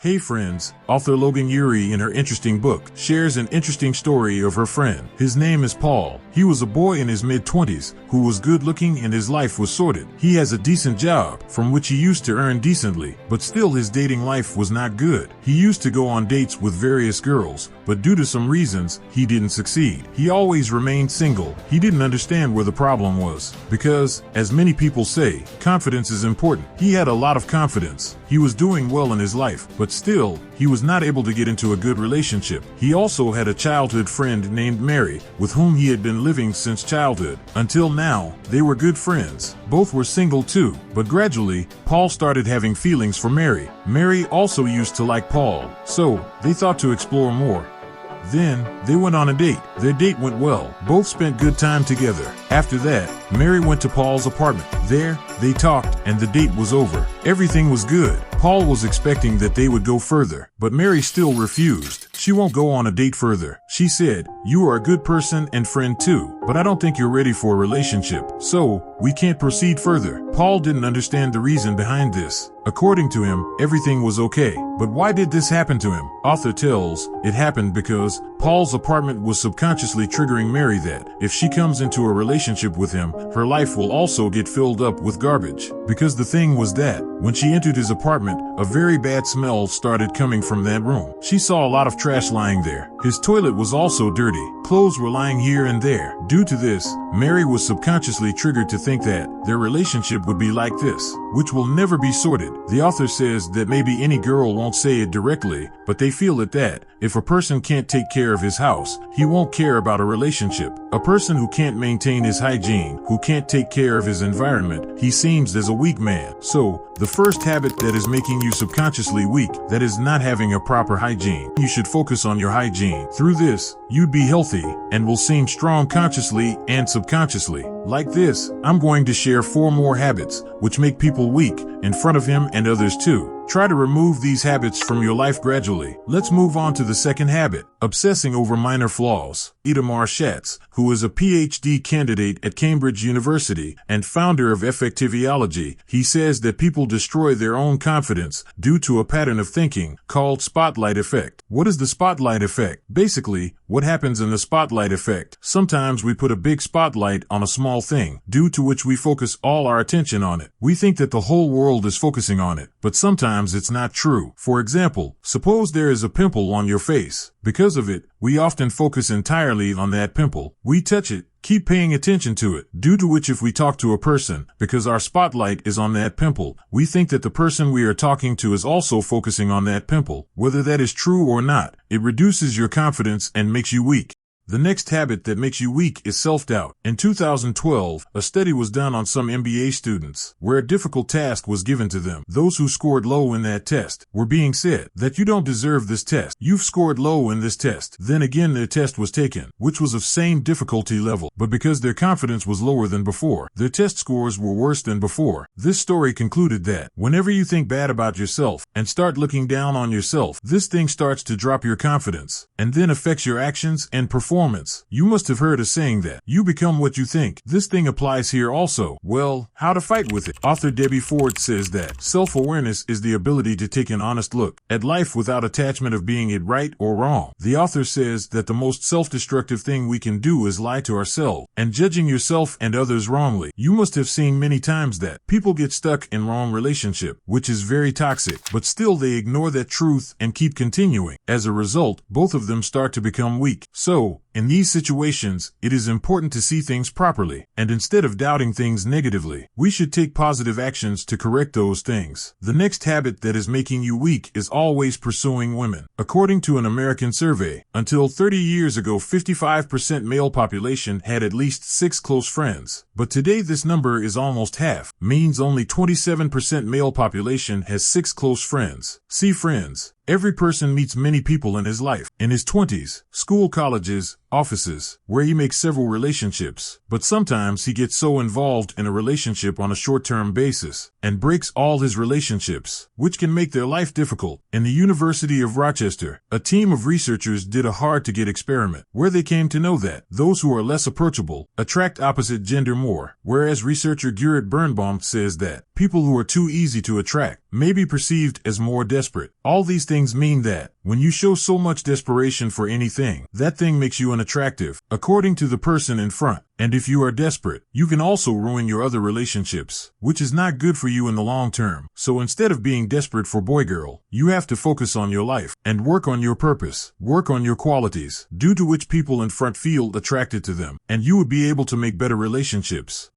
Hey friends, author Logan Ury in her interesting book shares an interesting story of her friend. His name is Paul. He was a boy in his mid-20s who was good looking and his life was sorted. He has a decent job from which he used to earn decently, but still his dating life was not good. He used to go on dates with various girls, but due to some reasons, he didn't succeed. He always remained single. He didn't understand where the problem was, because, as many people say, confidence is important. He had a lot of confidence. He was doing well in his life, but still, he was not able to get into a good relationship. He also had a childhood friend named Mary, with whom he had been living since childhood. Until now, they were good friends. Both were single too, but gradually, Paul started having feelings for Mary. Mary also used to like Paul, so they thought to explore more. Then, they went on a date. Their date went well. Both spent good time together. After that, Mary went to Paul's apartment. There, they talked, and the date was over. Everything was good. Paul was expecting that they would go further, but Mary still refused. She won't go on a date further. She said, "You are a good person and friend too, but I don't think you're ready for a relationship, so we can't proceed further." Paul didn't understand the reason behind this. According to him, everything was okay. But why did this happen to him? Author tells, it happened because Paul's apartment was subconsciously triggering Mary that, if she comes into a relationship with him, her life will also get filled up with garbage. Because the thing was that, when she entered his apartment, a very bad smell started coming from that room. She saw a lot of trash lying there. His toilet was also dirty. Clothes were lying here and there. Due to this, Mary was subconsciously triggered to think that their relationship would be like this, which will never be sorted. The author says that maybe any girl won't say it directly, but they feel it that, if a person can't take care of his house, he won't care about a relationship. A person who can't maintain his hygiene, who can't take care of his environment, he seems as a weak man. So, the first habit that is making you subconsciously weak, that is not having a proper hygiene. You should focus on your hygiene. Through this, you'd be healthy, and will seem strong consciously and subconsciously. Like this, I'm going to share 4 more habits, which make people weak, in front of him and others too. Try to remove these habits from your life gradually. Let's move on to the second habit, obsessing over minor flaws. Itamar Schatz, who is a PhD candidate at Cambridge University and founder of Effectiviology, he says that people destroy their own confidence due to a pattern of thinking called spotlight effect. What is the spotlight effect? Basically, what happens in the spotlight effect? Sometimes we put a big spotlight on a small thing, due to which we focus all our attention on it. We think that the whole world is focusing on it, but sometimes it's not true. For example, suppose there is a pimple on your face. Because of it, we often focus entirely on that pimple. We touch it, keep paying attention to it, due to which if we talk to a person, because our spotlight is on that pimple, we think that the person we are talking to is also focusing on that pimple. Whether that is true or not, it reduces your confidence and makes you weak. The next habit that makes you weak is self-doubt. In 2012, a study was done on some MBA students, where a difficult task was given to them. Those who scored low in that test were being said that you don't deserve this test. You've scored low in this test. Then again their test was taken, which was of same difficulty level, but because their confidence was lower than before, their test scores were worse than before. This story concluded that, whenever you think bad about yourself and start looking down on yourself, this thing starts to drop your confidence, and then affects your actions and performance. You must have heard a saying that you become what you think. This thing applies here also. Well, how to fight with it? Author Debbie Ford says that self-awareness is the ability to take an honest look at life without attachment of being it right or wrong. The author says that the most self-destructive thing we can do is lie to ourselves and judging yourself and others wrongly. You must have seen many times that people get stuck in wrong relationship, which is very toxic, but still they ignore that truth and keep continuing. As a result, both of them start to become weak. So, in these situations, it is important to see things properly, and instead of doubting things negatively, we should take positive actions to correct those things. The next habit that is making you weak is always pursuing women. According to an American survey, until 30 years ago 55% male population had at least 6 close friends, but today this number is almost half, means only 27% male population has 6 close friends. See friends. Every person meets many people in his life. In his 20s, school, colleges, offices, where he makes several relationships, but sometimes he gets so involved in a relationship on a short-term basis and breaks all his relationships, which can make their life difficult. In the University of Rochester, a team of researchers did a hard-to-get experiment where they came to know that those who are less approachable attract opposite gender more, whereas researcher Gerrit Birnbaum says that people who are too easy to attract may be perceived as more desperate. All these things things mean that when you show so much desperation for anything, that thing makes you unattractive, according to the person in front. And if you are desperate, you can also ruin your other relationships, which is not good for you in the long term. So instead of being desperate for boy-girl, you have to focus on your life and work on your purpose, work on your qualities, due to which people in front feel attracted to them, and you would be able to make better relationships.